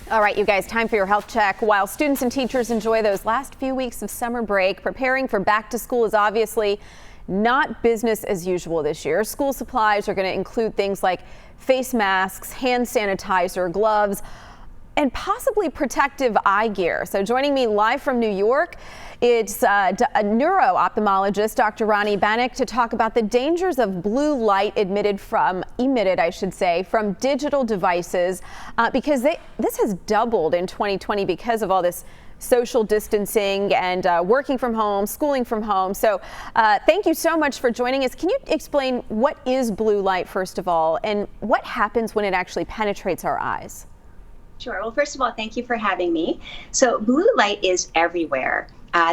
All right, you guys, time for your health check. While students and teachers enjoy those last few weeks of summer break, preparing for back to school is obviously not business as usual this year. School supplies are going to include things like face masks, hand sanitizer, gloves, and possibly protective eye gear. So joining me live from New York, it's a neuro-ophthalmologist, Dr. Ronnie Bannock, to talk about the dangers of blue light emitted from digital devices, because this has doubled in 2020 because of all this social distancing and working from home, schooling from home. So thank you so much for joining us. Can you explain what is blue light, first of all, and what happens when it actually penetrates our eyes? Sure. Well, first of all, thank you for having me. So blue light is everywhere.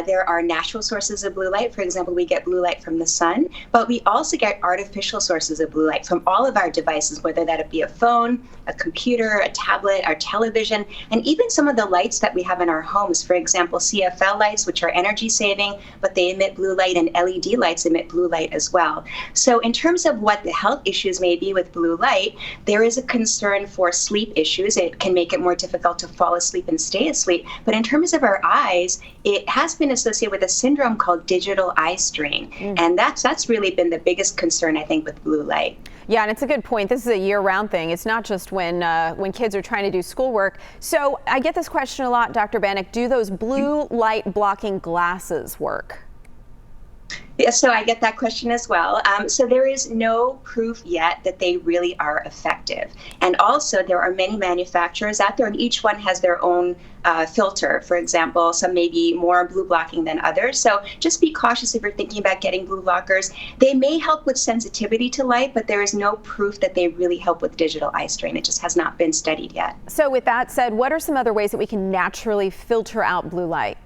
There are natural sources of blue light. For example, we get blue light from the sun, but we also get artificial sources of blue light from all of our devices, whether that be a phone, a computer, a tablet, our television, and even some of the lights that we have in our homes. For example, CFL lights, which are energy saving, but they emit blue light, and LED lights emit blue light as well. So in terms of what the health issues may be with blue light, there is a concern for sleep issues. It can make it more difficult to fall asleep and stay asleep. But in terms of our eyes, it has been associated with a syndrome called digital eye strain. And that's really been the biggest concern, I think, with blue light. Yeah, and it's a good point. This is a year-round thing. It's not just when kids are trying to do schoolwork. So I get this question a lot, Dr. Bannock. Do those blue light blocking glasses work? Yeah, so I get that question as well. So there is no proof yet that they really are effective. And also there are many manufacturers out there, and each one has their own filter. For example, some may be more blue blocking than others. So just be cautious if you're thinking about getting blue blockers. They may help with sensitivity to light, but there is no proof that they really help with digital eye strain. It just has not been studied yet. So with that said, what are some other ways that we can naturally filter out blue light?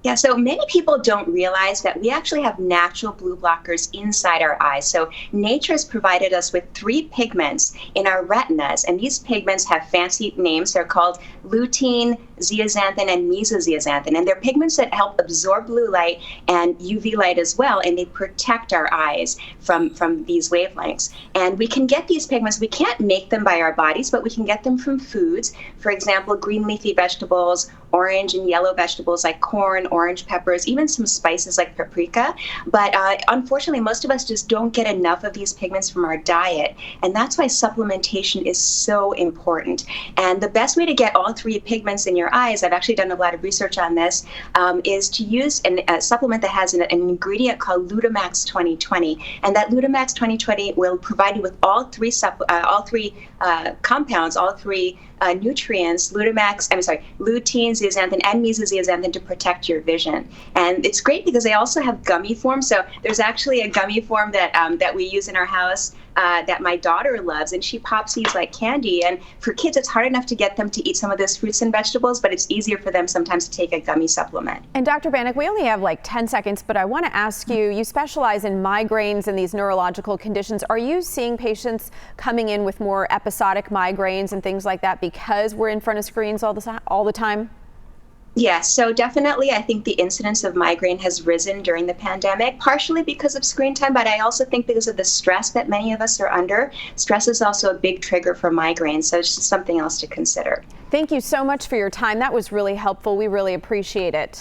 Yeah, so many people don't realize that we actually have natural blue blockers inside our eyes. So nature has provided us with 3 pigments in our retinas, and these pigments have fancy names. They're called lutein, zeaxanthin, and mesozeaxanthin, and they're pigments that help absorb blue light and UV light as well, and they protect our eyes from these wavelengths. And we can get these pigments, we can't make them by our bodies, but we can get them from foods. For example, green leafy vegetables, orange and yellow vegetables like corn, orange peppers, even some spices like paprika. But unfortunately, most of us just don't get enough of these pigments from our diet. And that's why supplementation is so important. And the best way to get all 3 pigments in your eyes, I've actually done a lot of research on this, is to use a supplement that has an ingredient called Lutamax 2020. And that Lutamax 2020 will provide you with all 3 compounds, all 3 nutrients, lutein, zeaxanthin, and mesozeaxanthin, to protect your vision. And it's great because they also have gummy form. So there's actually a gummy form that we use in our house that my daughter loves, and she pops these like candy. And for kids, it's hard enough to get them to eat some of those fruits and vegetables, but it's easier for them sometimes to take a gummy supplement. And Dr. Bannock, we only have like 10 seconds, but I want to ask you, you specialize in migraines and these neurological conditions. Are you seeing patients coming in with more episodic migraines and things like that because we're in front of screens all the time? Yes, so definitely I think the incidence of migraine has risen during the pandemic, partially because of screen time, but I also think because of the stress that many of us are under. Stress is also a big trigger for migraine, so it's just something else to consider. Thank you so much for your time. That was really helpful. We really appreciate it.